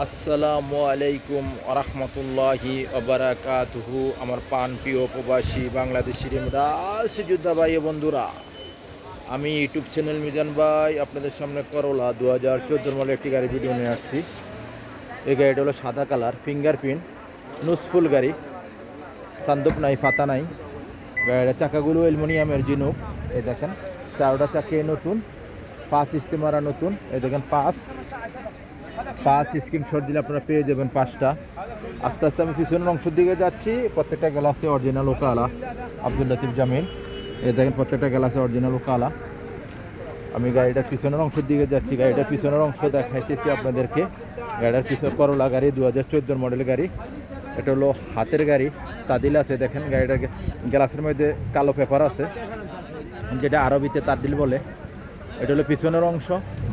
আসসালামু আলাইকুম আরহামতুল্লাহি আবরাকাতুহু। আমার পান প্রিয় প্রবাসী বাংলাদেশি রাজযোদ্ধা ভাই ও বন্ধুরা, আমি ইউটিউব চ্যানেল মিজান ভাই আপনাদের সামনে করোলা 2014 মডেল একটি গাড়ি ভিডিও নিয়ে আসছি। এই গাড়িটা হলো সাদা কালার, ফিঙ্গারপ্রিন্ট, নুসফুল গাড়ি, সান্দুক নাই, ফাতা নাই। গাড়িটার চাকাগুলো অ্যালুমিনিয়ামের জিনুক। এই দেখেন চারোটা চাকে নতুন, পাঁচ ইস্তেমারা নতুন। এই দেখেন পাঁচ স্ক্রিনশট দিলে আপনারা পেয়ে যাবেন পাঁচটা। আস্তে আস্তে আমি পিছনের অংশের দিকে যাচ্ছি। প্রত্যেকটা গ্লাসে অরিজিনাল ওকালা, আব্দুল লতিফ জামিল। এই দেখেন প্রত্যেকটা গ্লাসে অরিজিনাল ওকালা। আমি গাড়িটার পিছনের অংশের দিকে যাচ্ছি, গাড়িটার পিছনের অংশ দেখাইতেছি আপনাদেরকে। গাড়িটার পিছনে করোলা গাড়ি, 2014 মডেল গাড়ি। এটা হলো হাতের গাড়ি, তাদিল আছে। দেখেন গাড়িটার গ্লাসের মধ্যে কালো পেপার আছে, যেটা আরবিতে তাদিল বলে। এটা হলো পিছনের অংশ।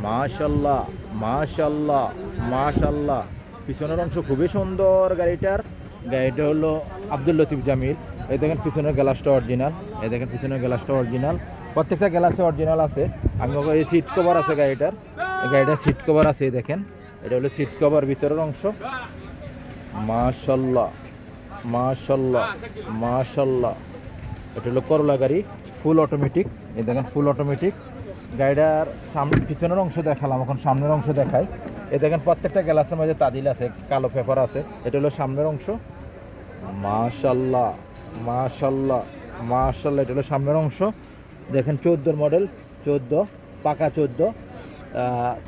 মাশাল্লাহ মাশাল্লাহ মাশাল্লাহ, পিছনের অংশ খুবই সুন্দর গাড়িটার। গাড়িটা হলো আব্দুল লতিফ জামিল। এই দেখেন পিছনের গ্লাসটা অরিজিনাল। এই দেখেন পিছনের গ্লাসটা অরিজিনাল, প্রত্যেকটা গ্লাসে অরিজিনাল আছে। আমি এই সিট কভার আছে গাড়িটার, সিট কভার আছে। এই দেখেন এটা হলো সিট কভার, ভিতরের অংশ। মাশাল্লাহ মাশাল্লাহ মাশাল্লাহ। এটা হলো করোলা গাড়ি, ফুল অটোমেটিক। এই দেখেন ফুল অটোমেটিক। গাড়িটার সামনে পিছনের অংশ দেখালাম, এখন সামনের অংশ দেখাই। এই দেখেন প্রত্যেকটা গ্লাসের মধ্যে তাদিল আছে, কালো পেপার আছে। এটা হলো সামনের অংশ। মাশাল্লাহ মাশাল্লাহ মাশাল্লাহ। এটা হলো সামনের অংশ। দেখেন 14 মডেল, 14 পাকা 14।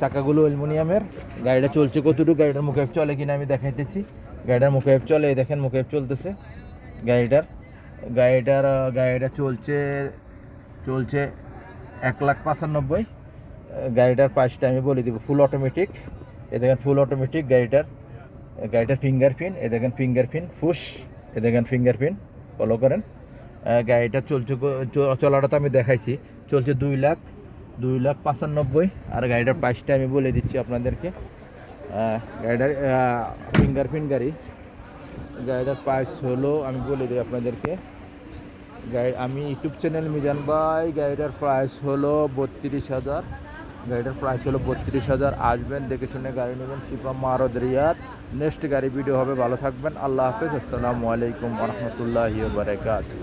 চাকাগুলো অ্যালুমিনিয়ামের। গাড়িটা চলছে কতটুকু, গাড়িটার মুখেফ চলে কিনা আমি দেখাইতেছি। গাড়িটার মুখেফ চলে, এই দেখেন মুখেফ চলতেছে গাড়িটার। গাড়িটা চলছে 1,95,000। গাড়িটার প্রাইসটা আমি বলে দিব। Full automatic. এ দেখেন ফুল অটোমেটিক গাড়িটার ফিঙ্গারপ্রিন্ট। এ দেখেন ফিঙ্গারপ্রিন্ট ফুস। এ দেখেন ফিঙ্গারপ্রিন্ট, ফলো করেন। গাড়িটা চলাটা তো আমি দেখাইছি। চলছে 2,95,000। আর গাড়িটার প্রাইসটা আমি বলে দিচ্ছি আপনাদেরকে। গাড়িটার ফিঙ্গারপ্রিন্ট গাড়িটার প্রাইস হলো, আমি বলে দিই আপনাদেরকে। আমি ইউটিউব চ্যানেল মিজান ভাই। গাড়িটার প্রাইস হলো 32,000। গাড়িটার প্রাইস হলো 32,000। আসবেন, দেখে শুনে গাড়ি নেবেন। শিপা মারদ রিয়াদ। নেক্সট গাড়ি ভিডিও হবে। ভালো থাকবেন। আল্লাহ হাফেজ। আসসালামু আলাইকুম রহমতুল্লাহি ওয়া বারাকাতুহু।